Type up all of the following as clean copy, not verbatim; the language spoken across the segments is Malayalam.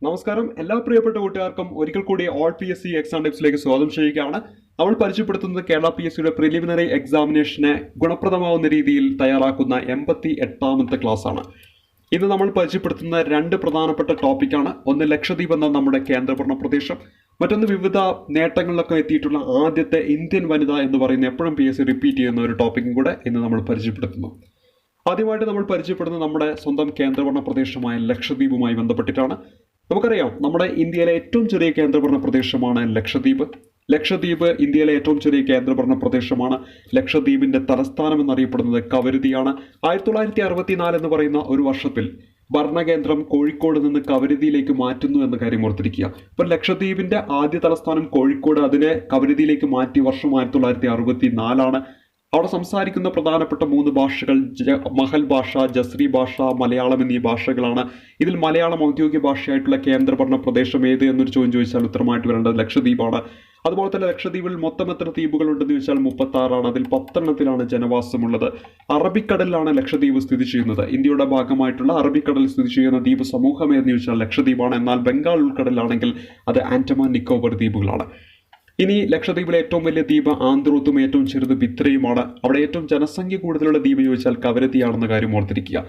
നമസ്കാരം എല്ലാ പ്രിയപ്പെട്ട കൂട്ടുകാർക്കും ഒരിക്കൽ കൂടി ഓൾ PSC എക്സാം ടിപ്സിലേക്ക് സ്വാഗതം ചെയ്യുകയാണ്. നമ്മൾ പരിചയപ്പെടുത്തുന്നത് കേരള PSCയുടെ പ്രിലിമിനറി എക്സാമിനേഷനെ ഗുണപ്രദമാവുന്ന രീതിയിൽ തയ്യാറാക്കുന്ന 88ാമത്തെ ക്ലാസ് ആണ്. ഇന്ന് നമ്മൾ പരിചയപ്പെടുത്തുന്ന രണ്ട് പ്രധാനപ്പെട്ട ടോപ്പിക്കാണ്. ഒന്ന് ലക്ഷദ്വീപ് എന്ന നമ്മുടെ കേന്ദ്രഭരണ പ്രദേശം, മറ്റൊന്ന് വിവിധ നേട്ടങ്ങളിലൊക്കെ എത്തിയിട്ടുള്ള ആദ്യത്തെ ഇന്ത്യൻ വനിത എന്ന് പറയുന്ന എപ്പോഴും PSC റിപ്പീറ്റ് ചെയ്യുന്ന ഒരു ടോപ്പിക്കും കൂടെ ഇന്ന് നമ്മൾ പരിചയപ്പെടുത്തുന്നു. ആദ്യമായിട്ട് നമ്മൾ പരിചയപ്പെടുന്നത് നമ്മുടെ സ്വന്തം കേന്ദ്രഭരണ പ്രദേശമായ ലക്ഷദ്വീപുമായി ബന്ധപ്പെട്ടിട്ടാണ്. നമുക്കറിയാം, നമ്മുടെ ഇന്ത്യയിലെ ഏറ്റവും ചെറിയ കേന്ദ്രഭരണ പ്രദേശമാണ് ലക്ഷദ്വീപ്. ലക്ഷദ്വീപ് ഇന്ത്യയിലെ ഏറ്റവും ചെറിയ കേന്ദ്രഭരണ പ്രദേശമാണ്. ലക്ഷദ്വീപിന്റെ തലസ്ഥാനം എന്നറിയപ്പെടുന്നത് കവരത്തിയാണ്. 1964 എന്ന് പറയുന്ന ഒരു വർഷത്തിൽ ഭരണകേന്ദ്രം കോഴിക്കോട് നിന്ന് കവരത്തിയിലേക്ക് മാറ്റുന്നു എന്ന കാര്യം ഓർത്തിരിക്കുക. അപ്പോൾ ലക്ഷദ്വീപിന്റെ ആദ്യ തലസ്ഥാനം കോഴിക്കോട്, അതിനെ കവരത്തിയിലേക്ക് മാറ്റിയ വർഷം 1964. അവിടെ സംസാരിക്കുന്ന പ്രധാനപ്പെട്ട 3 ഭാഷകൾ മഹൽ ഭാഷ, ജസ്രി ഭാഷ, മലയാളം എന്നീ ഭാഷകളാണ്. ഇതിൽ മലയാളം ഔദ്യോഗിക ഭാഷയായിട്ടുള്ള കേന്ദ്രഭരണ പ്രദേശം ഏത് എന്നൊരു ചോദ്യം ചോദിച്ചാൽ ഉത്തരമായിട്ട് വരേണ്ടത് ലക്ഷദ്വീപാണ്. അതുപോലെ തന്നെ ലക്ഷദ്വീപിൽ മൊത്തം എത്ര ദ്വീപുകൾ ഉണ്ടെന്ന് ചോദിച്ചാൽ 36 ആണ്. അതിൽ 10 എണ്ണത്തിലാണ് ജനവാസമുള്ളത്. അറബിക്കടലിലാണ് ലക്ഷദ്വീപ് സ്ഥിതി ചെയ്യുന്നത്. ഇന്ത്യയുടെ ഭാഗമായിട്ടുള്ള അറബിക്കടലിൽ സ്ഥിതി ചെയ്യുന്ന ദ്വീപ് സമൂഹം ഏതെന്ന് ചോദിച്ചാൽ ലക്ഷദ്വീപാണ്. എന്നാൽ ബംഗാൾ ഉൾക്കടലിലാണെങ്കിൽ അത് ആൻഡമാൻ നിക്കോബർ ദ്വീപുകളാണ്. ഇനി ലക്ഷദ്വീപിലെ ഏറ്റവും വലിയ ദ്വീപ് ആന്ത്രൂത്തും ഏറ്റവും ചെറുത് ബിത്രയുമാണ്. അവിടെ ഏറ്റവും ജനസംഖ്യ കൂടുതലുള്ള ദ്വീപ് ചോദിച്ചാൽ കവരത്തിയാണെന്ന കാര്യം ഓർത്തിരിക്കുക.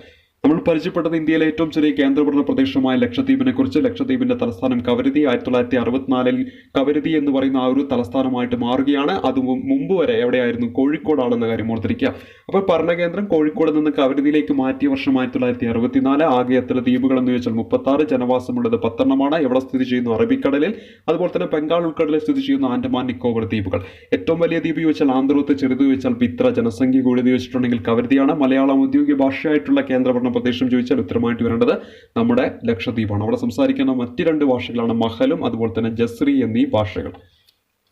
നമ്മൾ പരിചയപ്പെട്ടത് ഇന്ത്യയിലെ ഏറ്റവും ചെറിയ കേന്ദ്രഭരണ പ്രദേശമായ ലക്ഷദ്വീപിനെ കുറിച്ച്. ലക്ഷദ്വീപിന്റെ തലസ്ഥാനം കവരത്തി. 1964 കവരത്തി എന്ന് പറയുന്ന ആ ഒരു തലസ്ഥാനമായിട്ട് മാറുകയാണ്. അത് മുമ്പ് വരെ എവിടെയായിരുന്നു? കോഴിക്കോടാണെന്ന കാര്യം ഓർത്തിരിക്കുക. അപ്പോൾ ഭരണകേന്ദ്രം കോഴിക്കോട് നിന്ന് കവരത്തിയിലേക്ക് മാറ്റിയ വർഷം 1964. ആകെ എത്ര ദ്വീപുകൾ എന്ന് ചോദിച്ചാൽ 36. ജനവാസമുള്ളത് 10 എണ്ണമാണ്. എവിടെ സ്ഥിതി ചെയ്യുന്നു? അറബിക്കടലിൽ. അതുപോലെ തന്നെ ബംഗാൾ ഉൾക്കടലിൽ സ്ഥിതി ചെയ്യുന്ന ആൻഡമാൻ നിക്കോബർ ദ്വീപുകൾ. ഏറ്റവും വലിയ ദ്വീപ് ചോദിച്ചാൽ ആന്ത്രൂത്ത്, ചെറുത് ചോദിച്ചാൽ ബിത്ര, ജനസംഖ്യ കൂടിയത് ചോദിച്ചിട്ടുണ്ടെങ്കിൽ കവരത്തിയാണ്. മലയാളം ഔദ്യോഗിക ഭാഷയായിട്ടുള്ള കേന്ദ്രഭരണ പ്രദേശം ചോദിച്ചാൽ ഉത്തരമായിട്ട് വരേണ്ടത് നമ്മുടെ ലക്ഷദ്വീപാണ്. അവിടെ സംസാരിക്കുന്ന മറ്റ് 2 ഭാഷകളാണ് മഹലും അതുപോലെ തന്നെ ജസ്രി എന്നീ ഭാഷകൾ.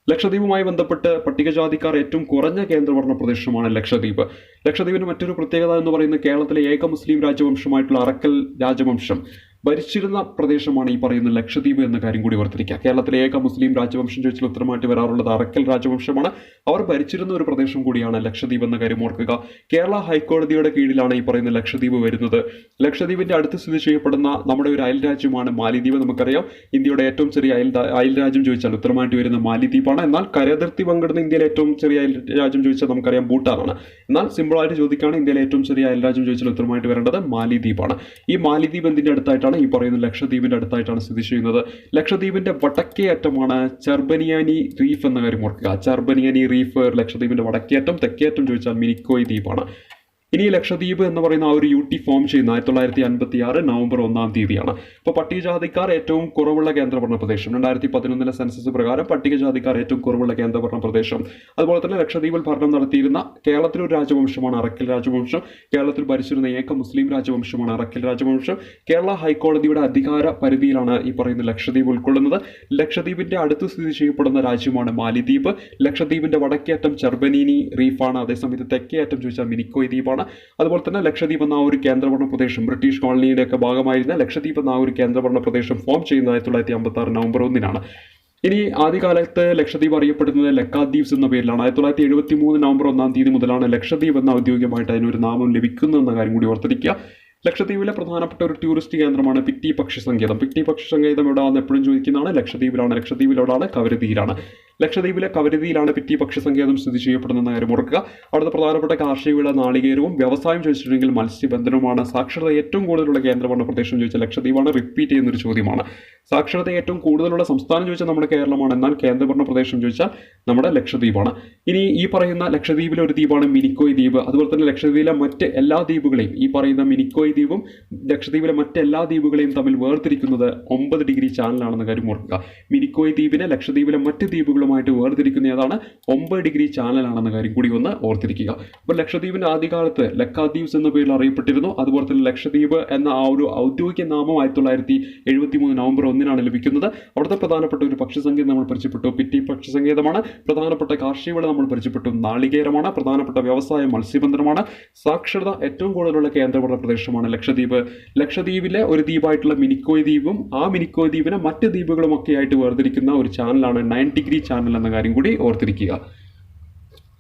ലക്ഷദ്വീപുമായി ബന്ധപ്പെട്ട് പട്ടികജാതിക്കാർ ഏറ്റവും കുറഞ്ഞ കേന്ദ്രഭരണ പ്രദേശമാണ് ലക്ഷദ്വീപ്. ലക്ഷദ്വീപിന് മറ്റൊരു പ്രത്യേകത എന്ന് പറയുന്നത് കേരളത്തിലെ ഏക മുസ്ലിം രാജവംശമായിട്ടുള്ള അറക്കൽ രാജവംശം ഭരിച്ചിരുന്ന പ്രദേശമാണ് ഈ പറയുന്ന ലക്ഷദ്വീപ് എന്ന കാര്യം കൂടി ഓർത്തിരിക്കുക. കേരളത്തിലെ ഏക മുസ്ലിം രാജവംശം ചോദിച്ചാൽ ഉത്തരമായിട്ട് വരാറുള്ളത് അറക്കൽ രാജവംശമാണ്. അവർ ഭരിച്ചിരുന്ന ഒരു പ്രദേശം കൂടിയാണ് ലക്ഷദ്വീപ് എന്ന കാര്യം ഓർക്കുക. കേരള ഹൈക്കോടതിയുടെ കീഴിലാണ് ഈ പറയുന്ന ലക്ഷദ്വീപ് വരുന്നത്. ലക്ഷദ്വീപിന്റെ അടുത്ത് സ്ഥിതി ചെയ്യപ്പെടുന്ന നമ്മുടെ ഒരു അയൽ രാജ്യമാണ് മാലിദ്വീപ്. നമുക്കറിയാം, ഇന്ത്യയുടെ ഏറ്റവും ചെറിയ അയൽ രാജ്യം ചോദിച്ചാൽ ഉത്തരമായിട്ട് വരുന്ന മാലിദ്വീപാണ്. എന്നാൽ കരതിർത്തി പങ്കിടുന്ന ഇന്ത്യയിലെ ഏറ്റവും ചെറിയ അയൽ രാജ്യം ചോദിച്ചാൽ നമുക്കറിയാം ഭൂട്ടാനാണ്. എന്നാൽ സിമ്പിളായിട്ട് ചോദിക്കുകയാണ്, ഇന്ത്യയിലെ ഏറ്റവും ചെറിയ അയൽ രാജ്യം ചോദിച്ചാൽ ഉത്തരമായിട്ട് വരേണ്ടത് മാലിദ്വീപാണ്. ഈ മാലിദ്വീപ് എന്തിന്റെ അടുത്തായിട്ടാണ്? ഈ പറയുന്ന ലക്ഷദ്വീപിന്റെ അടുത്തായിട്ടാണ് സ്ഥിതി ചെയ്യുന്നത്. ലക്ഷദ്വീപിന്റെ വടക്കേ അറ്റമാണ് ചെർബനിയാനി റീഫ് എന്ന കാര്യം ഓർക്കുക. ചെർബനിയാനി റീഫ് ലക്ഷദ്വീപിന്റെ വടക്കേ അറ്റം. തെക്കേ അറ്റം ചോദിച്ചാൽ മിനിക്കോയ് ദ്വീപാണ്. ഇനി ലക്ഷദ്വീപ് എന്ന് പറയുന്ന ആ ഒരു UT ഫോം ചെയ്യുന്ന 1956 നവംബർ 1-ാം തീയതിയാണ്. അപ്പോൾ പട്ടികജാതിക്കാർ ഏറ്റവും കുറവുള്ള കേന്ദ്രഭരണ പ്രദേശം. 2011 സെൻസസ് പ്രകാരം പട്ടികജാതിക്കാർ ഏറ്റവും കുറവുള്ള കേന്ദ്രഭരണ പ്രദേശം. അതുപോലെ തന്നെ ലക്ഷദ്വീപിൽ ഭരണം നടത്തിയിരുന്ന കേരളത്തിലൊരു രാജവംശമാണ് അറക്കൽ രാജവംശം. കേരളത്തിൽ ഭരിച്ചിരുന്ന ഏക മുസ്ലിം രാജവംശമാണ് അറക്കൽ രാജവംശം. കേരള ഹൈക്കോടതിയുടെ അധികാര പരിധിയിലാണ് ഈ പറയുന്ന ലക്ഷദ്വീപ് ഉൾക്കൊള്ളുന്നത്. ലക്ഷദ്വീപിന്റെ അടുത്ത് സ്ഥിതി ചെയ്യപ്പെടുന്ന രാജ്യമാണ് മാലിദ്വീപ്. ലക്ഷദ്വീപിന്റെ വടക്കേ അറ്റം ചെർബനീനി റീഫാണ്. അതേസമയത്ത് തെക്കേ അറ്റം ചോദിച്ചാൽ മിനിക്കോയ് ദ്വീപാണ്. അതുപോലെ തന്നെ ലക്ഷദ്വീപ് എന്ന ഒരു കേന്ദ്രഭരണ പ്രദേശം, ബ്രിട്ടീഷ് കോളനിയുടെ ഒക്കെ ഭാഗമായിരുന്ന ലക്ഷദ്വീപ് എന്ന ഒരു കേന്ദ്രഭരണ പ്രദേശം ഫോം ചെയ്യുന്നത് 1956 നവംബർ 1-നാണ്. ഇനി ആദ്യകാലത്ത് ലക്ഷദ്വീപ് അറിയപ്പെടുന്നത് ലക്കാദ്വീപ്സ് എന്ന പേരിലാണ്. 1973 നവംബർ 1-ാം തീയതി മുതലാണ് ലക്ഷദ്വീപ് എന്ന ഔദ്യോഗികമായിട്ട് അതിനൊരു നാമം ലഭിക്കുന്നു എന്ന കാര്യം കൂടി ഓർത്തിരിക്കുക. ലക്ഷദ്വീപിലെ പ്രധാനപ്പെട്ട ഒരു ടൂറിസ്റ്റ് കേന്ദ്രമാണ് പിറ്റി പക്ഷി സങ്കേതം. പിറ്റി പക്ഷി സങ്കേതം എവിടെയാണെന്ന് എപ്പോഴും ചോദിക്കുന്നതാണ്. ലക്ഷദ്വീപിലാണ്. ലക്ഷദ്വീപിലെവിടെയാണ്? കവരത്തിയിലാണ്. ലക്ഷദ്വീപിലെ കവരത്തിയിലാണ് പിറ്റി പക്ഷി സങ്കേതം സ്ഥിതി ചെയ്യപ്പെടുന്ന കാര്യം ഓർക്കുക. അവിടുത്തെ പ്രധാനപ്പെട്ട കാർഷിക വിള നാളികേരവും. വ്യവസായം ചോദിച്ചിട്ടുണ്ടെങ്കിൽ മത്സ്യബന്ധനവുമാണ്. സാക്ഷരത ഏറ്റവും കൂടുതലുള്ള കേന്ദ്രഭരണ പ്രദേശം ചോദിച്ചാൽ ലക്ഷദ്വീപാണ്. റിപ്പീറ്റ് ചെയ്യുന്നൊരു ചോദ്യമാണ്. സാക്ഷരത ഏറ്റവും കൂടുതലുള്ള സംസ്ഥാനം ചോദിച്ചാൽ നമ്മുടെ കേരളമാണ്. എന്നാൽ കേന്ദ്രഭരണ പ്രദേശം ചോദിച്ചാൽ നമ്മുടെ ലക്ഷദ്വീപാണ്. ഇനി ഈ പറയുന്ന ലക്ഷദ്വീപിലെ ഒരു ദ്വീപാണ് മിനിക്കോയ് ദ്വീപ്. അതുപോലെ തന്നെ ലക്ഷദ്വീപിലെ മറ്റ് എല്ലാ ദ്വീപുകളെയും ഈ പറയുന്ന മിനിക്കോയ് ദ്വീപും ലക്ഷദ്വീപിലെ മറ്റെല്ലാ ദ്വീപുകളെയും തമ്മിൽ വേർതിരിക്കുന്നത് 9 ഡിഗ്രി ചാനലാണെന്ന കാര്യം ഓർക്കുക. മിനിക്കോയ് ദ്വീപിനെ ലക്ഷദ്വീപിലെ മറ്റ് ദ്വീപുകളുമായിട്ട് വേർതിരിക്കുന്ന ഏതാണ്? 9 ഡിഗ്രി ചാനലാണെന്ന കാര്യം കൂടി ഒന്ന് ഓർത്തിരിക്കുക. അപ്പോൾ ലക്ഷദ്വീപിന്റെ ആദ്യകാലത്ത് ലക്കാദ്വീപ്സ് എന്ന പേരിൽ അറിയപ്പെട്ടിരുന്നു. അതുപോലെ തന്നെ ലക്ഷദ്വീപ് എന്ന ആ ഒരു ഔദ്യോഗിക നാമം 1973 നവംബർ 1-നാണ് ലഭിക്കുന്നത്. അവിടുത്തെ പ്രധാനപ്പെട്ട ഒരു പക്ഷി സങ്കേതം നമ്മൾ പരിചയപ്പെട്ടു, പിറ്റി പക്ഷി സങ്കേതമാണ്. പ്രധാനപ്പെട്ട കാർഷിക വിള നമ്മൾ പരിചയപ്പെട്ടു, നാളികേരമാണ്. പ്രധാനപ്പെട്ട വ്യവസായം മത്സ്യബന്ധനമാണ്. സാക്ഷരത ഏറ്റവും കൂടുതലുള്ള കേന്ദ്രഭരണ പ്രദേശമാണ് ലക്ഷദ്വീപ്. ലക്ഷദ്വീപിലെ ഒരു ദ്വീപായിട്ടുള്ള മിനിക്കോയ് ദ്വീപും ആ മിനിക്കോയ് ദ്വീപിനെ മറ്റ് ദ്വീപുകളും ഒക്കെ ആയിട്ട് വേർതിരിക്കുന്ന ഒരു ചാനലാണ് 9 ഡിഗ്രി ചാനൽ എന്ന കാര്യം കൂടി ഓർത്തിരിക്കുക.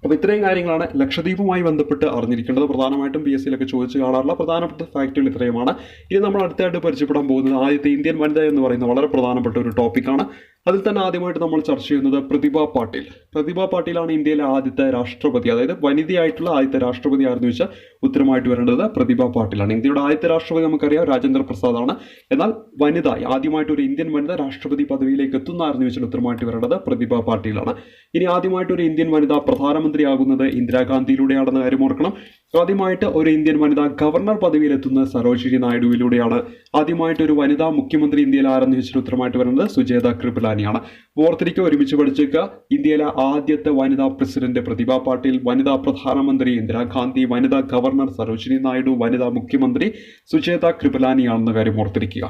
അപ്പോൾ ഇത്രയും കാര്യങ്ങളാണ് ലക്ഷദ്വീപുമായി ബന്ധപ്പെട്ട് അറിഞ്ഞിരിക്കേണ്ടത്. പ്രധാനമായിട്ടും PSCയിലൊക്കെ ചോദിച്ചു കാണാറുള്ള പ്രധാനപ്പെട്ട ഫാക്റ്റുകൾ ഇത്രയുമാണ്. ഇനി നമ്മൾ അടുത്തായിട്ട് പരിചയപ്പെടാൻ പോകുന്നത് ആദ്യത്തെ ഇന്ത്യൻ വനിത എന്ന് പറയുന്ന വളരെ പ്രധാനപ്പെട്ട ഒരു ടോപ്പിക്കാണ്. അതിൽ തന്നെ ആദ്യമായിട്ട് നമ്മൾ ചർച്ച ചെയ്യുന്നത് പ്രതിഭ പാട്ടീൽ. പ്രതിഭ പാട്ടീലാണ് ഇന്ത്യയിലെ ആദ്യത്തെ രാഷ്ട്രപതി, അതായത് വനിതയായിട്ടുള്ള ആദ്യത്തെ രാഷ്ട്രപതി ആരെന്ന് വെച്ചാൽ ഉത്തരമായിട്ട് വരേണ്ടത് പ്രതിഭ പാട്ടീലാണ്. ഇന്ത്യയുടെ ആദ്യത്തെ രാഷ്ട്രപതി നമുക്കറിയാം രാജേന്ദ്ര പ്രസാദ് ആണ്. എന്നാൽ വനിത ആദ്യമായിട്ട് ഒരു ഇന്ത്യൻ വനിത രാഷ്ട്രപതി പദവിയിലേക്ക് എത്തുന്ന ആരെന്ന് വെച്ചാൽ ഉത്തരമായിട്ട് വരേണ്ടത് പ്രതിഭ പാട്ടീലാണ്. ഇനി ആദ്യമായിട്ട് ഒരു ഇന്ത്യൻ വനിത പ്രധാനമന്ത്രിയാകുന്നത് ഇന്ദിരാഗാന്ധിയിലൂടെയാണെന്ന കാര്യം ഓർക്കണം. ആദ്യമായിട്ട് ഒരു ഇന്ത്യൻ വനിത ഗവർണർ പദവിയിലെത്തുന്നത് സരോജിനി നായിഡുവിലൂടെയാണ്. ആദ്യമായിട്ട് ഒരു വനിതാ മുഖ്യമന്ത്രി ഇന്ത്യയിൽ ആരെന്ന് വെച്ചാൽ ഉത്തരമായിട്ട് വരുന്നത് സുജേത കൃപലാനിയാണ്. ഓർത്തിരിക്കുക, ഒരുമിച്ച് പഠിച്ചേക്കുക. ഇന്ത്യയിലെ ആദ്യത്തെ വനിതാ പ്രസിഡന്റ് പ്രതിഭ പാട്ടീൽ, വനിതാ പ്രധാനമന്ത്രി ഇന്ദിരാഗാന്ധി, വനിതാ ഗവർണർ സരോജിനി നായിഡു, വനിതാ മുഖ്യമന്ത്രി സുജേത കൃപലാനിയാണെന്ന കാര്യം ഓർത്തിരിക്കുക.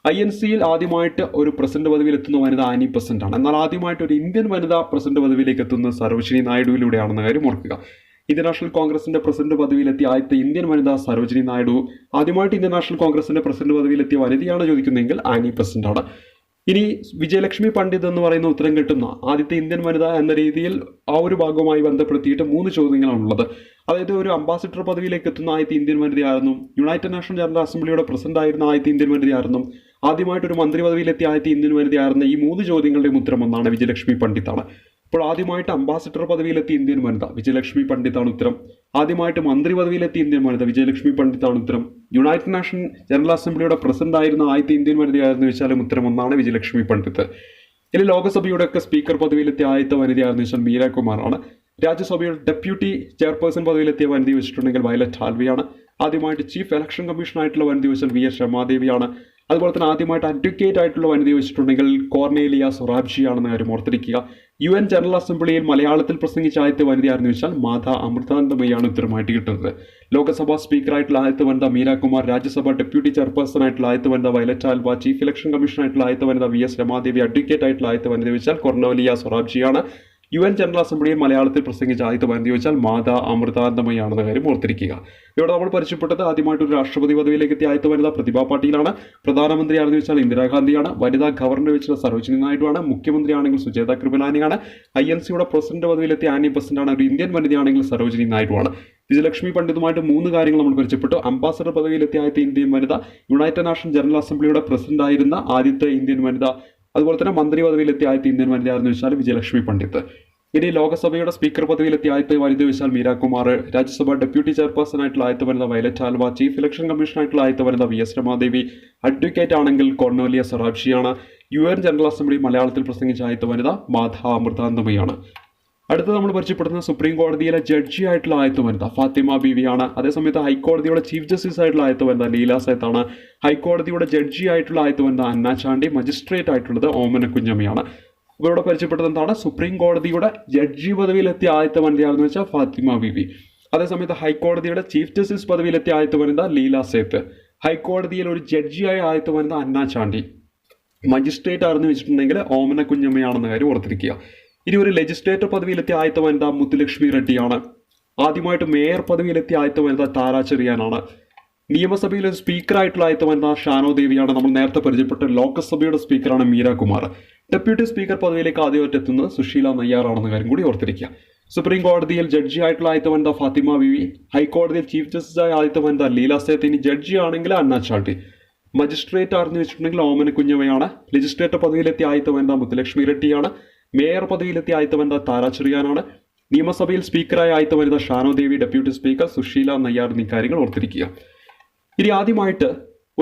INCയിൽ ആദ്യമായിട്ട് ഒരു പ്രസിഡന്റ് പദവിയിൽ എത്തുന്ന വനിത ആനി ബസന്റ് ആണ്. എന്നാൽ ആദ്യമായിട്ട് ഒരു ഇന്ത്യൻ വനിത പ്രസിഡന്റ് പദവിയിലേക്ക് എത്തുന്നത് സരോജിനി നായിഡുവിലൂടെയാണെന്ന കാര്യം ഓർക്കുക. ഇന്ത്യൻ നാഷണൽ കോൺഗ്രസിന്റെ പ്രസിഡന്റ് പദവിയിലെത്തിയ ആദ്യത്തെ ഇന്ത്യൻ വനിത സരോജിനി നായിഡു. ആദ്യമായിട്ട് ഇന്ത്യൻ നാഷണൽ കോൺഗ്രസിന്റെ പ്രസിഡന്റ് പദവിയിലെത്തിയ വനിതയാണ് ചോദിക്കുന്നതെങ്കിൽ ആനി ബസന്റ് ആണ്. ഇനി വിജയലക്ഷ്മി പണ്ഡിത് എന്ന് പറയുന്ന ഉത്തരം കിട്ടുന്ന ആദ്യത്തെ ഇന്ത്യൻ വനിത എന്ന രീതിയിൽ ആ ഒരു ഭാഗവുമായി ബന്ധപ്പെടുത്തിയിട്ട് 3 ചോദ്യങ്ങളാണുള്ളത്. അതായത് ഒരു അംബാസിഡർ പദവിയിലേക്ക് എത്തുന്ന ആദ്യത്തെ ഇന്ത്യൻ വനിതയായിരുന്നു, യുണൈറ്റഡ് നാഷൻ ജനറൽ അസംബ്ലിയുടെ പ്രസിഡന്റ് ആയിരുന്ന ആദ്യത്തെ ഇന്ത്യൻ വനിതയായിരുന്നു, ആദ്യമായിട്ട് ഒരു മന്ത്രി പദവിയിലെത്തിയ ആദ്യത്തെ ഇന്ത്യൻ വനിതയായിരുന്ന ഈ 3 ചോദ്യങ്ങളുടെയും ഉത്തരം ഒന്നാണ് വിജയലക്ഷ്മി പണ്ഡിതാണ്. അപ്പോൾ ആദ്യമായിട്ട് അംബാസിഡർ പദവിയിലെത്തിയ ഇന്ത്യൻ വനിത വിജയലക്ഷ്മി പണ്ഡിതാണ് ഉത്തരം. ആദ്യമായിട്ട് മന്ത്രി പദവിയിലെത്തിയ ഇന്ത്യൻ വനിത വിജയലക്ഷ്മി പണ്ഡിതാണ് ഉത്തരം. യുണൈറ്റഡ് നാഷൻ ജനറൽ അസംബ്ലിയുടെ പ്രസിഡന്റ് ആയിരുന്ന ആദ്യത്തെ ഇന്ത്യൻ വനിതയായിരുന്നു വെച്ചാലും ഉത്തരം ഒന്നാണ് വിജയലക്ഷ്മി പണ്ഡിത്ത്. ഇനി ലോകസഭയുടെ ഒക്കെ സ്പീക്കർ പദവിയിലെത്തിയ ആദ്യത്തെ വനിതയായിരുന്നു വെച്ചാൽ മീര കുമാറാണ്. രാജ്യസഭയുടെ ഡെപ്യൂട്ടി ചെയർപേഴ്സൺ പദവിയിലെത്തിയ വനിത വെച്ചിട്ടുണ്ടെങ്കിൽ വയലറ്റ് ഹാൽവിയാണ്. ആദ്യമായിട്ട് ചീഫ് ഇലക്ഷൻ കമ്മീഷൻ ആയിട്ടുള്ള വനിത വെച്ചാൽ VS രമാദേവിയാണ്. അതുപോലെ തന്നെ ആദ്യമായിട്ട് അഡ്വക്കേറ്റ് ആയിട്ടുള്ള വനിത വെച്ചിട്ടുണ്ടെങ്കിൽ കോർണേലിയ സൊറാബ്ജിയാണെന്ന കാര്യം ഓർത്തിരിക്കുക. UN ജനറൽ അസംബ്ലിയിൽ മലയാളത്തിൽ പ്രസംഗിച്ച ആദ്യത്തെ വനിതയാണെന്ന് വെച്ചാൽ മാധ അമൃതാനന്ദമയാണ് ഉത്തരമായിട്ട് കിട്ടുന്നത്. ലോക്സഭാ സ്പീക്കറായിട്ടുള്ള ആദ്യത്തെ വനിത മീര കുമാർ, രാജ്യസഭ ഡെപ്യൂട്ടി ചെയർപേഴ്സൺ ആയിട്ടുള്ള ആദ്യത്തെ വനിത Violet Alva, chief election commission ആയിട്ടുള്ള ആദ്യത്തെ വനിത VS രമാദേവി, അഡ്വക്കേറ്റ് ആയിട്ടുള്ള ആദ്യത്തെ വനിത വെച്ചാൽ കോർണേലിയ സൊറാബ്ജിയാണ്. UN ജനറൽ അസംബ്ലിയിൽ മലയാളത്തിൽ പ്രസംഗിച്ച ആദ്യത്തെ വനിത ചോദിച്ചാൽ മാധ അമൃതാനന്ദമയാണെന്ന കാര്യം ഓർത്തിരിക്കുക. ഇവിടെ നമ്മൾ പരിചയപ്പെട്ടത് ആദ്യമായിട്ട് ഒരു രാഷ്ട്രപതി പദവിയിലേക്ക് എത്തിയ ആദ്യത്തെ വനിത പ്രതിഭ പാട്ടീലാണ്. പ്രധാനമന്ത്രി ആണെന്ന് വെച്ചാൽ ഇന്ദിരാഗാന്ധിയാണ്. വനിതാ ഗവർണർ വെച്ചാൽ സരോജിനി നായിഡുവാണ്. മുഖ്യമന്ത്രി ആണെങ്കിൽ സുജേത കൃപലാനിയാണ്. INCയുടെ പ്രസിഡന്റ് പദവിയിലെത്തിയ ആനി ബസന്റ് ആണ്. ഒരു ഇന്ത്യൻ വനിതയാണെങ്കിൽ സരോജിനി നായിഡുവാണ്. വിജയലക്ഷ്മി പണ്ഡിതുമായിട്ട് 3 കാര്യങ്ങൾ നമ്മൾ പരിചയപ്പെട്ടു. അംബാസഡർ പദവിയിലെത്തിയ ആദ്യത്തെ ഇന്ത്യൻ വനിത, യുണൈറ്റഡ് നാഷൻ ജനറൽ അസംബ്ലിയുടെ പ്രസിഡന്റ് ആയിരുന്ന ആദ്യത്തെ ഇന്ത്യൻ വനിത, അതുപോലെ തന്നെ മന്ത്രി പദവിയിലെത്തിയ ആദ്യത്തെ ഇന്ത്യൻ വനിതയാണെന്ന് വെച്ചാൽ വിജയലക്ഷ്മി പണ്ഡിത്ത്. ഇനി ലോകസഭയുടെ സ്പീക്കർ പദവിയിലെത്തിയ ആദ്യത്തെ വനിത വെച്ചാൽ മീര കുമാർ, രാജ്യസഭ ഡെപ്യൂട്ടി ചെയർപേഴ്സൺ ആയിട്ടുള്ള ആദ്യത്തെ വനിത Violet Alva, chief election commission ആയിട്ടുള്ള ആദ്യത്തെ വനിത VS രമാദേവി, അഡ്വക്കേറ്റ് ആണെങ്കിൽ കോർണേലിയ സൊറാബ്ജിയാണ്. UN ജനറൽ അസംബ്ലി മലയാളത്തിൽ പ്രസംഗിച്ച ആദ്യത്തെ വനിത മാധ അമൃതാനന്ദമയാണ്. അടുത്ത നമ്മൾ പരിചയപ്പെടുന്ന സുപ്രീം കോടതിയിലെ ജഡ്ജി ആയിട്ടുള്ള ആദ്യത്തെ വനിത ഫാത്തിമ ബീവിയാണ്. അതേസമയത്ത് ഹൈക്കോടതിയുടെ ചീഫ് ജസ്റ്റിസ് ആയിട്ടുള്ള ആദ്യത്തെ വനിത ലീല സേത്താണ്. ഹൈക്കോടതിയുടെ ജഡ്ജി ആയിട്ടുള്ള ആദ്യത്തെ വനിത അന്ന ചാണ്ടി. മജിസ്ട്രേറ്റ് ആയിട്ടുള്ളത് ഓമന കുഞ്ഞമ്മയാണ്. ഇവിടെ പരിചയപ്പെട്ടത് എന്താണ്? സുപ്രീം കോടതിയുടെ ജഡ്ജി പദവിയിലെത്തിയ ആദ്യത്തെ വനിതയാണെന്ന് വെച്ചാൽ ഫാത്തിമ ബീവി. അതേസമയത്ത് ഹൈക്കോടതിയുടെ ചീഫ് ജസ്റ്റിസ് പദവിയിലെത്തിയ ആദ്യത്തെ വനിത ലീല സേത്ത്. ഹൈക്കോടതിയിൽ ഒരു ജഡ്ജിയായ ആദ്യത്തെ വനിത അന്ന ചാണ്ടി. മജിസ്ട്രേറ്റ് ആണെന്ന് വെച്ചിട്ടുണ്ടെങ്കിൽ ഓമന കുഞ്ഞമ്മയാണെന്ന കാര്യം ഓർത്തിരിക്കുക. ഇനി ഒരു ലെജിസ്ലേറ്റർ പദവിയിലെത്തിയ ആദ്യത്തെ വനിത മുത്തുലക്ഷ്മി റെഡ്ഡിയാണ്. ആദ്യമായിട്ട് മേയർ പദവിയിലെത്തിയ ആദ്യത്തെ വനിത താര ചെറിയാനാണ്. നിയമസഭയിലെ സ്പീക്കറായിട്ടുള്ള ആദ്യത്തെ വനിത ഷാനോ ദേവിയാണ്. നമ്മൾ നേരത്തെ പരിചയപ്പെട്ട ലോക്സഭയുടെ സ്പീക്കറാണ് മീര കുമാർ. ഡെപ്യൂട്ടി സ്പീക്കർ പദവിയിലേക്ക് ആദ്യമായിട്ട് എത്തുന്നത് സുശീല നയ്യാറാണെന്ന കാര്യം കൂടി ഓർത്തിരിക്കുക. സുപ്രീം കോടതിയിൽ ജഡ്ജി ആയിട്ടുള്ള ആദ്യത്തെ വനിത ഫാത്തിമ ബീവി. ഹൈക്കോടതിയിൽ ചീഫ് ജസ്റ്റിസായ ആദ്യത്തെ വനിത ലീല സേത്ത്. ഇനി ജഡ്ജി ആണെങ്കിൽ അന്ന ചാണ്ടി. മജിസ്ട്രേറ്റ് ആണെന്ന് വെച്ചിട്ടുണ്ടെങ്കിൽ ഓമന കുഞ്ഞമ്മയാണ്. ലെജിസ്ലേറ്റർ പദവിയിലെത്തിയ ആദ്യത്തെ വനിത മുത്തുലക്ഷ്മി റെഡ്ഡിയാണ്. മേയർ പദവിയിലെത്തിയ ആദ്യത്തെ വനിത താര ചെറിയാനാണ്. നിയമസഭയിൽ സ്പീക്കറായ ആദ്യത്തെ വനിത ഷാനോ ദേവി. Deputy speaker Sushila Nayyar. എന്നീ കാര്യങ്ങൾ ഓർത്തിരിക്കുക. ഇനി ആദ്യമായിട്ട്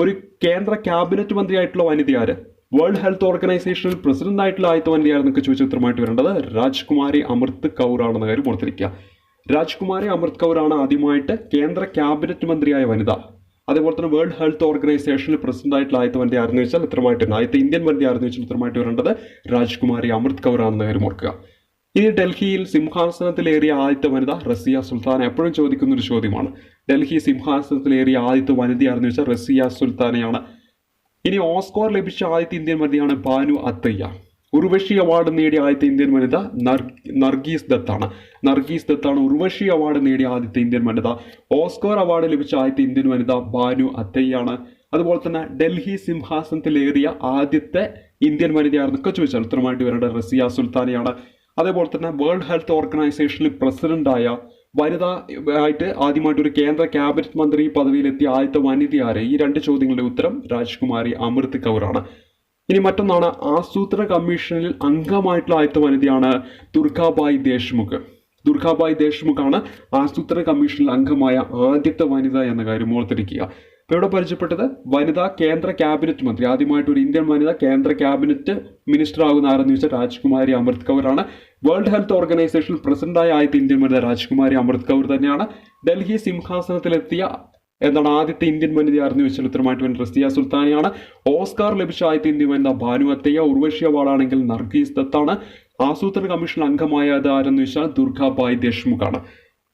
ഒരു കേന്ദ്ര ക്യാബിനറ്റ് മന്ത്രിയായിട്ടുള്ള വനിതയാര്? വേൾഡ് ഹെൽത്ത് ഓർഗനൈസേഷനിൽ പ്രസിഡന്റ് ആയിട്ടുള്ള ആദ്യത്തെ വനിതയാണെന്നൊക്കെ ചോദിച്ച ഉത്തരമായിട്ട് വരേണ്ടത് രാജ്കുമാരി അമൃത് കൗർ ആണെന്ന കാര്യം ഓർത്തിരിക്കുക. രാജ്കുമാരി അമൃത് കൗർ ആണ് ആദ്യമായിട്ട് കേന്ദ്ര ക്യാബിനറ്റ് മന്ത്രിയായ വനിത. അതേപോലെ തന്നെ വേൾഡ് ഹെൽത്ത് ഓർഗനൈസേഷനിൽ പ്രസിഡന്റ് ആയിട്ടുള്ള ആദ്യത്തെ വനിതയാണെന്ന് വെച്ചാൽ ഉത്തരമായിട്ട് ആദ്യത്തെ ഇന്ത്യൻ വനിതയാണെന്ന് വെച്ചാൽ ഉത്തരമായിട്ട് വരേണ്ടത് രാജ്കുമാരി അമൃത് കൗർ ആണെന്ന കാര്യം ഓർക്കുക. ഇനി ഡൽഹിയിൽ സിംഹാസനത്തിലേറിയ ആദ്യത്തെ വനിത റസിയ സുൽത്താന. എപ്പോഴും ചോദിക്കുന്ന ഒരു ചോദ്യമാണ്. ഡൽഹി സിംഹാസനത്തിലേറിയ ആദ്യത്തെ വനിതയാണെന്ന് വെച്ചാൽ റസിയ സുൽത്താനയാണ്. ഇനി ഓസ്കാർ ലഭിച്ച ആദ്യത്തെ ഇന്ത്യൻ വനിതയാണ് ബാനു അത്തയ്യ. ഉർവശി അവാർഡ് നേടിയ ആദ്യത്തെ ഇന്ത്യൻ വനിത നർഗീസ് ദത്താണ്. നർഗീസ് ദത്താണ് ഉർവശി അവാർഡ് നേടിയ ആദ്യത്തെ ഇന്ത്യൻ വനിത. ഓസ്കാർ അവാർഡ് ലഭിച്ച ആദ്യത്തെ ഇന്ത്യൻ വനിത ബാനു അത്തയ്യാണ്. അതുപോലെ തന്നെ ഡൽഹി സിംഹാസനത്തിലേറിയ ആദ്യത്തെ ഇന്ത്യൻ വനിതയാണെന്നൊക്കെ ചോദിച്ചാൽ ഉത്തരമായിട്ട് വരേണ്ടത് റസിയ സുൽത്താനയാണ്. അതേപോലെ തന്നെ വേൾഡ് ഹെൽത്ത് ഓർഗനൈസേഷനിൽ പ്രസിഡന്റായ വനിത ആയിട്ട് ആദ്യമായിട്ട് ഒരു കേന്ദ്ര ക്യാബിനറ്റ് മന്ത്രി പദവിയിലെത്തിയ ആദ്യത്തെ വനിത ആര്? ഈ 2 ചോദ്യങ്ങളുടെ ഉത്തരം രാജ്കുമാരി അമൃത് കൗറാണ്. ഇനി മറ്റൊന്നാണ്, ആസൂത്രണ കമ്മീഷനിൽ അംഗമായിട്ടുള്ള ആദ്യത്തെ വനിതയാണ് ദുർഗാബായി ദേശ്മുഖ്. ദുർഗാബായി ദേശ്മുഖാണ് ആസൂത്രണ കമ്മീഷനിൽ അംഗമായ ആദ്യത്തെ വനിത എന്ന കാര്യം ഓർത്തിരിക്കുക. അപ്പോൾ ഇവിടെ പരിചയപ്പെട്ടത് വനിതാ കേന്ദ്ര ക്യാബിനറ്റ് മന്ത്രി, ആദ്യമായിട്ട് ഒരു ഇന്ത്യൻ വനിത കേന്ദ്ര ക്യാബിനറ്റ് മിനിസ്റ്റർ ആകുന്ന ആരെന്ന് ചോദിച്ചാൽ രാജ്കുമാരി അമൃത് കൗറാണ്. വേൾഡ് ഹെൽത്ത് ഓർഗനൈസേഷനിൽ പ്രസിഡന്റായ ആദ്യത്തെ ഇന്ത്യൻ വനിത രാജ്കുമാരി അമൃത് കൗർ തന്നെയാണ്. ഡൽഹി സിംഹാസനത്തിലെത്തിയ ആദ്യത്തെ ഇന്ത്യൻ വനിത ആരെന്ന് ചോദിച്ചാൽ ഉത്തരമായിട്ട് വേണ്ട റസിയ സുൽത്താനയാണ്. ഓസ്കാർ ലഭിച്ച ആദ്യത്തെ ഇന്ത്യൻ വനിത ഭാനു അത്തയ്യ. ഉർവശി അവാർഡാണെങ്കിൽ നർഗീസ് ദത്താണ്. ആസൂത്രണ കമ്മീഷൻ അംഗമായത് ആരെന്ന് ചോദിച്ചാൽ ദുർഗാബായി ദേശ്മുഖാണ്.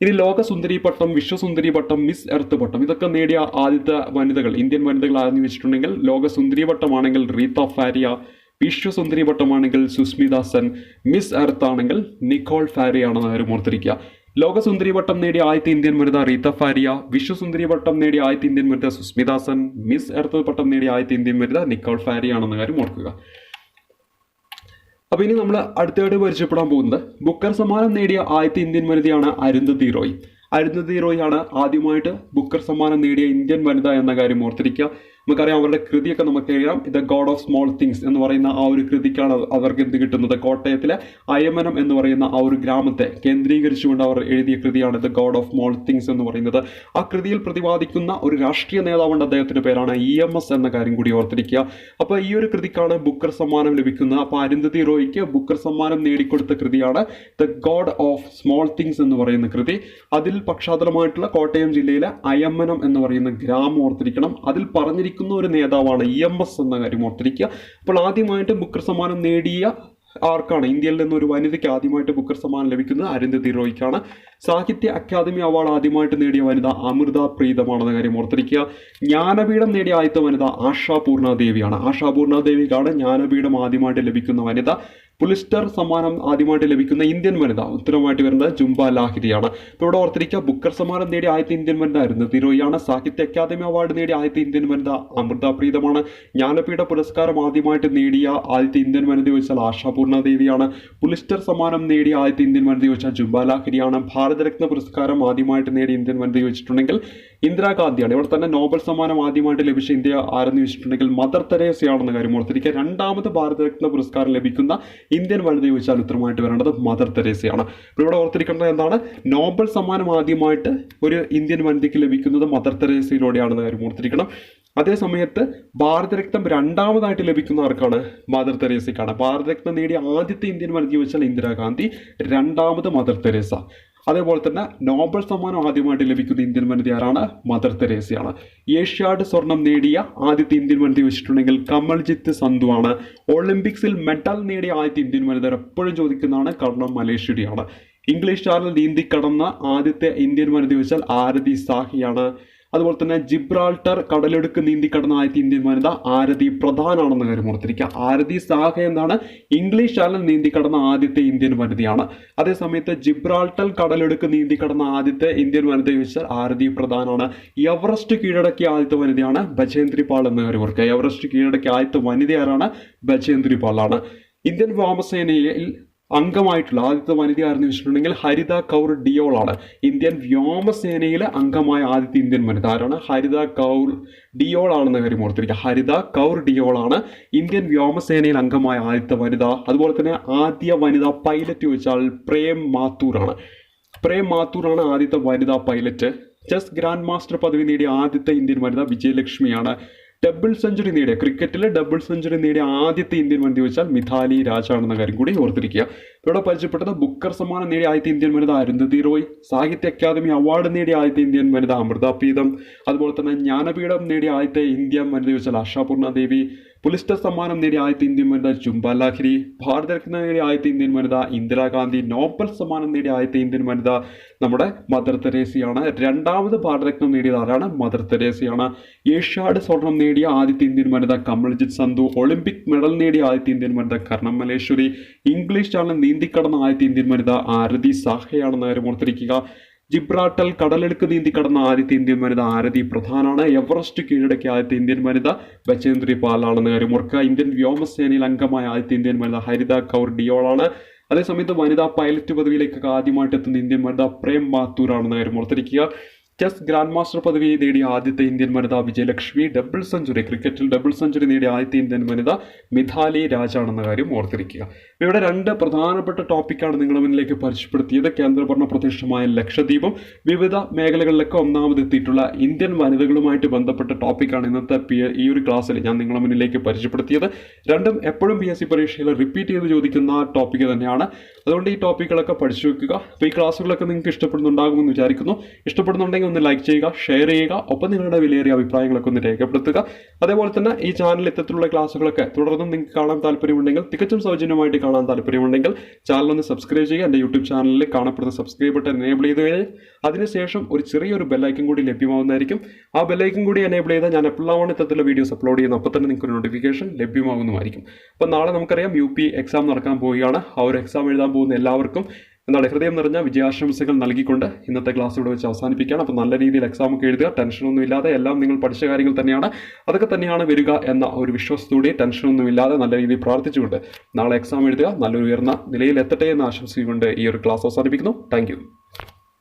ഇനി ലോക സുന്ദരി പട്ടം, വിശ്വസുന്ദരി പട്ടം, മിസ് എർത്ത് പട്ടം ഇതൊക്കെ നേടിയ ആദ്യത്തെ വനിതകൾ, ഇന്ത്യൻ വനിതകൾ ആരെന്ന് വെച്ചിട്ടുണ്ടെങ്കിൽ ലോക സുന്ദരി പട്ടമാണെങ്കിൽ Reetha Faria, വിശ്വസുന്ദരി പട്ടമാണെങ്കിൽ Sushmita Sen, miss earth ആണെങ്കിൽ നിക്കോൾ ഫാരിയാണെന്ന് കാര്യം ഓർത്തിരിക്കുക. ലോക സുന്ദരി പട്ടം നേടിയ ആദ്യത്തെ ഇന്ത്യൻ വനിത റീത്ത ഫാരിയ, വിശ്വസുന്ദരി പട്ടം നേടിയ ആദ്യത്തെ ഇന്ത്യൻ വനിത സുസ്മിത സെൻ, മിസ് എർത്ത് പട്ടം നേടിയ ആദ്യത്തെ ഇന്ത്യൻ വനിത നിക്കോൾ ഫാരിയാണെന്ന കാര്യം ഓർക്കുക. അപ്പോൾ ഇനി നമ്മൾ അടുത്തതായിട്ട് പരിചയപ്പെടാൻ പോകുന്നത് ബുക്കർ സമ്മാനം നേടിയ ആദ്യത്തെ ഇന്ത്യൻ വനിതയാണ് അരുന്ധതി റോയ്. അരുന്ധതി റോയ് ആണ് ആദ്യമായിട്ട് ബുക്കർ സമ്മാനം നേടിയ ഇന്ത്യൻ വനിത എന്ന കാര്യം ഓർത്തിരിക്കുക. നമുക്കറിയാം അവരുടെ കൃതിയൊക്കെ നമുക്കറിയാം. The God of small things എന്ന് പറയുന്ന ആ ഒരു കൃതിക്കാണ് അവർക്ക് എന്ത് കിട്ടുന്നത്? കോട്ടയത്തിലെ അയമനം എന്ന് പറയുന്ന ആ ഒരു ഗ്രാമത്തെ കേന്ദ്രീകരിച്ചുകൊണ്ട് അവർ എഴുതിയ കൃതിയാണ് the God of small things എന്ന് പറയുന്നത്. ആ കൃതിയിൽ പ്രതിപാദിക്കുന്ന ഒരു രാഷ്ട്രീയ നേതാവുണ്ട്, അദ്ദേഹത്തിന്റെ പേരാണ് EMS എന്ന കാര്യം കൂടി ഓർത്തിരിക്കുക. അപ്പോൾ ഈ ഒരു കൃതിക്കാണ് ബുക്കർ സമ്മാനം ലഭിക്കുന്നത്. അപ്പോൾ അരുന്ധതി റോയ്ക്ക് ബുക്കർ സമ്മാനം നേടിക്കൊടുത്ത കൃതിയാണ് the God of small things എന്ന് പറയുന്ന കൃതി. അതിൽ പശ്ചാത്തലമായിട്ടുള്ള കോട്ടയം ജില്ലയിലെ അയമനം എന്ന് പറയുന്ന ഗ്രാമം ഓർത്തിരിക്കണം. അതിൽ പറഞ്ഞിരിക്കുന്ന ഒരു നേതാവാണ് EMS എന്ന കാര്യം ഓർത്തിരിക്കുക. അപ്പോൾ ആദ്യമായിട്ട് ബുക്കർ സമ്മാനം നേടിയ ആർക്കാണ്? ഇന്ത്യയിൽ നിന്ന് ഒരു വനിതയ്ക്ക് ആദ്യമായിട്ട് ബുക്കർ സമ്മാനം ലഭിക്കുന്നത് അരുന്ധതി റോയ്ക്കാണ്. സാഹിത്യ അക്കാദമി അവാർഡ് ആദ്യമായിട്ട് നേടിയ വനിത അമൃത പ്രീതമാണെന്ന കാര്യം ഓർത്തിരിക്കുക. ജ്ഞാനപീഠം നേടിയ ആദ്യത്തെ വനിത ആശാപൂർണ ദേവിയാണ്. ആശാപൂർണ ദേവിക്കാണ് ജ്ഞാനപീഠം ആദ്യമായിട്ട് ലഭിക്കുന്ന വനിത. പുലിസ്റ്റർ സമ്മാനം ആദ്യമായിട്ട് ലഭിക്കുന്ന ഇന്ത്യൻ വനിത ഉത്തരമായിട്ട് വരുന്നത് ജുംബ ലാഹിരിയാണ്. ഇപ്പോൾ ഇവിടെ ഓർത്തിരിക്കുക, ബുക്കർ സമ്മാനം നേടിയ ആദ്യത്തെ ഇന്ത്യൻ വനിത അരുന്ധതി റോയാണ്. സാഹിത്യ അക്കാദമി അവാർഡ് നേടിയ ആദ്യത്തെ ഇന്ത്യൻ വനിത അമൃത പ്രീതമാണ്. ജ്ഞാനപീഠ പുരസ്കാരം ആദ്യമായിട്ട് നേടിയ ആദ്യത്തെ ഇന്ത്യൻ വനിത ചോദിച്ചാൽ ആശാപൂർണ ദേവിയാണ്. പുലിസ്റ്റർ സമ്മാനം നേടിയ ആദ്യത്തെ ഇന്ത്യൻ വനിത ചോദിച്ചാൽ ജുംബ ലാഹിരിയാണ്. ഭാരതരത്ന പുരസ്കാരം ആദ്യമായിട്ട് നേടിയ ഇന്ത്യൻ വനിത ചോദിച്ചിട്ടുണ്ടെങ്കിൽ ഇന്ദിരാഗാന്ധിയാണ്. ഇവിടെ തന്നെ നോബൽ സമ്മാനം ആദ്യമായിട്ട് ലഭിച്ച ഇന്ത്യ ആരെന്ന് ചോദിച്ചിട്ടുണ്ടെങ്കിൽ മദർ തെരേസയാണെന്ന കാര്യം ഓർത്തിരിക്കുക. രണ്ടാമത് ഭാരതരത്ന പുരസ്കാരം ലഭിക്കുന്ന ഇന്ത്യൻ വനിത ചോദിച്ചാൽ ഉത്തരമായിട്ട് വരേണ്ടത് മദർ തെരേസയാണ്. അപ്പോൾ ഇവിടെ ഓർത്തിരിക്കേണ്ടത് എന്താണ്? നോബൽ സമ്മാനം ആദ്യമായിട്ട് ഒരു ഇന്ത്യൻ വനിതയ്ക്ക് ലഭിക്കുന്നത് മദർ തെരേസയിലൂടെയാണെന്ന കാര്യം ഓർത്തിരിക്കണം. അതേ സമയത്ത് ഭാരതരത്നം രണ്ടാമതായിട്ട് ലഭിക്കുന്ന ആർക്കാണ്? മദർ തെരേസയ്ക്കാണ്. ഭാരതരത്നം നേടിയ ആദ്യത്തെ ഇന്ത്യൻ വനിത ചോദിച്ചാൽ ഇന്ദിരാഗാന്ധി, രണ്ടാമത് മദർ തെരേസ. അതേപോലെ തന്നെ നോബൽ സമ്മാനം ആദ്യമായിട്ട് ലഭിക്കുന്ന ഇന്ത്യൻ വനിത ആരാണ്? മദർ തെരേസയാണ്. ഏഷ്യാഡ് സ്വർണം നേടിയ ആദ്യത്തെ ഇന്ത്യൻ വനിത വെച്ചിട്ടുണ്ടെങ്കിൽ കമൽജിത്ത് സന്ധു ആണ്. ഒളിമ്പിക്സിൽ മെഡൽ നേടിയ ആദ്യത്തെ ഇന്ത്യൻ വനിത എപ്പോഴും ചോദിക്കുന്നതാണ് കർണം മലേശ്വരിയാണ്. ഇംഗ്ലീഷ് ചാനൽ നീന്തി കടന്ന ആദ്യത്തെ ഇന്ത്യൻ വനിത വെച്ചാൽ ആരതി സാഹിയാണ്. അതുപോലെ തന്നെ ജിബ്രാൾട്ടർ കടലെടുക്ക് നീന്തി കടന്ന ആദ്യത്തെ ഇന്ത്യൻ വനിത ആരതി പ്രധാനാണെന്ന കാര്യം ഓർത്തിരിക്കുക. ആരതി സാഹ എന്നാണ് ഇംഗ്ലീഷ് ചാനൽ നീന്തി കടന്ന ആദ്യത്തെ ഇന്ത്യൻ വനിതയാണ്. അതേസമയത്ത് ജിബ്രാൾട്ടർ കടലെടുക്ക് നീന്തി കടന്ന ആദ്യത്തെ ഇന്ത്യൻ വനിത ചോദിച്ചാൽ ആരതി പ്രധാനാണ്. എവറസ്റ്റ് കീഴടക്കിയ ആദ്യത്തെ വനിതയാണ് ബചേന്ദ്രി പാൾ എന്ന കാര്യം ഓർക്കുക. എവറസ്റ്റ് കീഴടക്കിയ ആദ്യത്തെ വനിത ആരാണ്? ബചേന്ദ്രി പാൾ ആണ്. ഇന്ത്യൻ വ്യോമസേനയിൽ അംഗമായിട്ടുള്ള ആദ്യത്തെ വനിത ആരെന്ന് വെച്ചിട്ടുണ്ടെങ്കിൽ ഹരിത കൗർ ഡിയോൾ ആണ്. ഇന്ത്യൻ വ്യോമസേനയിലെ അംഗമായ ആദ്യത്തെ ഇന്ത്യൻ വനിത ആരാണ്? ഹരിത കൗർ ഡിയോൾ ആണെന്ന കാര്യം ഓർത്തിരിക്കുക. ഹരിത കൗർ ഡിയോൾ ആണ് ഇന്ത്യൻ വ്യോമസേനയിൽ അംഗമായ ആദ്യത്തെ വനിത. അതുപോലെ തന്നെ ആദ്യ വനിതാ പൈലറ്റ് ചോദിച്ചാൽ പ്രേം മാത്തൂർ ആണ്. പ്രേം മാത്തൂർ ആണ് ആദ്യത്തെ വനിതാ പൈലറ്റ്. ചെസ് ഗ്രാൻഡ് മാസ്റ്റർ പദവി നേടിയ ആദ്യത്തെ ഇന്ത്യൻ വനിത വിജയലക്ഷ്മിയാണ്. ഡബിൾ സെഞ്ചുറി നേടിയ ക്രിക്കറ്റിൽ ഡബിൾ സെഞ്ചുറി നേടിയ ആദ്യത്തെ ഇന്ത്യൻ വനിത ചോദിച്ചാൽ മിഥാലി രാജ് ആണെന്ന കാര്യം കൂടി ഓർത്തിരിക്കുക. ഇവിടെ പരിചയപ്പെട്ടത് ബുക്കർ സമ്മാനം നേടിയ ആദ്യത്തെ ഇന്ത്യൻ വനിത അരുന്ധതി റോയ്. സാഹിത്യ അക്കാദമി അവാർഡ് നേടിയ ആദ്യത്തെ ഇന്ത്യൻ വനിത അമൃത പ്രീതം. അതുപോലെ തന്നെ ജ്ഞാനപീഠം നേടിയ ആദ്യത്തെ ഇന്ത്യൻ വനിത ചോദിച്ചാൽ ആശാപൂർണ ദേവി. പുലിസ്റ്റർ സമ്മാനം നേടിയ ആദ്യത്തെ ഇന്ത്യൻ വനിത ജുംബ ലാഹിരി. ഭാരതരത്ന നേടിയ ആദ്യത്തെ ഇന്ത്യൻ വനിത ഇന്ദിരാഗാന്ധി. നോബൽ സമ്മാനം നേടിയ ആദ്യത്തെ ഇന്ത്യൻ വനിത നമ്മുടെ മദർ തെരേസയാണ്. രണ്ടാമത് ഭാരതരത്നം നേടിയത് ആരാണ്? മദർ തെരേസയാണ്. ഏഷ്യാഡ് സ്വർണം നേടിയ ആദ്യത്തെ ഇന്ത്യൻ വനിത കമൽജിത്ത് സന്ധു. ഒളിമ്പിക് മെഡൽ നേടിയ ആദ്യത്തെ ഇന്ത്യൻ വനിത കർണം മലേശ്വരി. ഇംഗ്ലീഷ് ചാനൽ നീന്തിക്കടന്ന ആദ്യത്തെ ഇന്ത്യൻ വനിത ആരതി സാഹയാണെന്ന കാര്യം ഓർത്തിരിക്കുക. ജിബ്രാൾട്ടർ കടലെടുക്ക് നീന്തി കടന്ന ആദ്യത്തെ ഇന്ത്യൻ വനിത ആരതി പ്രധാനാണ്. എവറസ്റ്റ് കീഴടക്കിയ ആദ്യത്തെ ഇന്ത്യൻ വനിത ബചേന്ദ്രി പാൽ ആണെന്ന കാര്യം ഓർക്കുക. ഇന്ത്യൻ വ്യോമസേനയിൽ അംഗമായ ആദ്യത്തെ ഇന്ത്യൻ വനിത ഹരിത കൗർ ഡിയോൾ ആണ്. അതേസമയത്ത് വനിതാ പൈലറ്റ് പദവിയിലേക്കൊക്കെ ആദ്യമായിട്ട് എത്തുന്ന ഇന്ത്യൻ വനിത പ്രേം മാത്തൂർ ആണെന്ന കാര്യം ഓർത്തിരിക്കുക. ചെസ് ഗ്രാൻഡ് മാസ്റ്റർ പദവി നേടിയ ആദ്യത്തെ ഇന്ത്യൻ വനിത വിജയലക്ഷ്മി. ഡബിൾ സെഞ്ചുറി, ക്രിക്കറ്റിൽ ഡബിൾ സെഞ്ചുറി നേടിയ ആദ്യത്തെ ഇന്ത്യൻ വനിത മിഥാലി രാജാണെന്ന കാര്യം ഓർത്തിരിക്കുക. ഇവിടെ രണ്ട് പ്രധാനപ്പെട്ട ടോപ്പിക്കാണ് നിങ്ങളുടെ മുന്നിലേക്ക് പരിചയപ്പെടുത്തിയത്. കേന്ദ്രഭരണ പ്രദേശമായ ലക്ഷദ്വീപും വിവിധ മേഖലകളിലൊക്കെ ഒന്നാമതെത്തിയിട്ടുള്ള ഇന്ത്യൻ വനിതകളുമായിട്ട് ബന്ധപ്പെട്ട ടോപ്പിക്കാണ് ഇന്നത്തെ ഈ ഒരു ക്ലാസ്സിൽ ഞാൻ നിങ്ങളുടെ മുന്നിലേക്ക് പരിചയപ്പെടുത്തിയത്. രണ്ടും എപ്പോഴും PSC പരീക്ഷയിൽ റിപ്പീറ്റ് ചെയ്ത് ചോദിക്കുന്ന ടോപ്പിക്ക് തന്നെയാണ്. അതുകൊണ്ട് ഈ ടോപ്പിക്കുകളൊക്കെ പഠിച്ചു വെക്കുക. അപ്പോൾ ഈ ക്ലാസ്സുകളൊക്കെ നിങ്ങൾക്ക് ഇഷ്ടപ്പെടുന്നുണ്ടാകുമെന്ന് വിചാരിക്കുന്നു. ഇഷ്ടപ്പെടുന്നുണ്ടെങ്കിൽ ഒന്ന് ലൈക്ക് ചെയ്യുക, ഷെയർ ചെയ്യുക, ഒപ്പം നിങ്ങളുടെ വിലയേറിയ അഭിപ്രായങ്ങളൊക്കെ ഒന്ന് രേഖപ്പെടുത്തുക. അതേപോലെ തന്നെ ഈ ചാനലിൽ ഇത്തരത്തിലുള്ള ക്ലാസ്സുകളൊക്കെ തുടർന്നും നിങ്ങൾക്ക് കാണാൻ താല്പര്യമുണ്ടെങ്കിൽ, തികച്ചും സൗജന്യമായിട്ട് കാണാൻ താല്പര്യമുണ്ടെങ്കിൽ ചാനൽ ഒന്ന് സബ്സ്ക്രൈബ് ചെയ്യുക. എൻ്റെ യൂട്യൂബ് ചാനലിൽ കാണപ്പെടുന്ന സബ്സ്ക്രൈബ് ബട്ടൺ എനേബിൾ ചെയ്ത് കഴിഞ്ഞാൽ അതിനുശേഷം ഒരു ചെറിയൊരു ബെല്ലൈക്കൻ കൂടി ലഭ്യമാവുന്നതായിരിക്കും. ആ ബെല്ലൈക്കൻ കൂടി എനേബിൾ ചെയ്താൽ ഞാൻ എപ്പോഴാണ് ഇത്തരത്തിലുള്ള വീഡിയോസ് അപ്ലോഡ് ചെയ്യുന്നത് അപ്പോൾ തന്നെ നിങ്ങൾക്ക് നോട്ടിഫിക്കേഷൻ ലഭ്യമാകുന്നതായിരിക്കും. അപ്പോൾ നാളെ നമുക്കറിയാം UP എക്സാം നടക്കാൻ പോവുകയാണ്. ആ ഒരു എക്സാം എഴുതാൻ പോകുന്ന എല്ലാവർക്കും ഹൃദയം നിറഞ്ഞ വിജയാശംസകൾ നൽകിക്കൊണ്ട് ഇന്നത്തെ ക്ലാസ് ഇവിടെ വെച്ച് അവസാനിപ്പിക്കുകയാണ്. അപ്പോൾ നല്ല രീതിയിൽ എക്സാം ഒക്കെ എഴുതുക, ടെൻഷനൊന്നും ഇല്ലാതെ. എല്ലാം നിങ്ങൾ പഠിച്ച കാര്യങ്ങൾ തന്നെയാണ്, അതൊക്കെ തന്നെയാണ് വരിക എന്ന ഒരു വിശ്വാസത്തോടെ ടെൻഷനൊന്നും ഇല്ലാതെ നല്ല രീതിയിൽ പ്രാർത്ഥിച്ചുകൊണ്ട് നാളെ എക്സാം എഴുതുക. നല്ലൊരു ഉയർന്ന നിലയിൽ എത്തട്ടെ എന്ന് ആശംസിച്ചുകൊണ്ട് ഈ ഒരു ക്ലാസ് അവസാനിപ്പിക്കുന്നു. താങ്ക്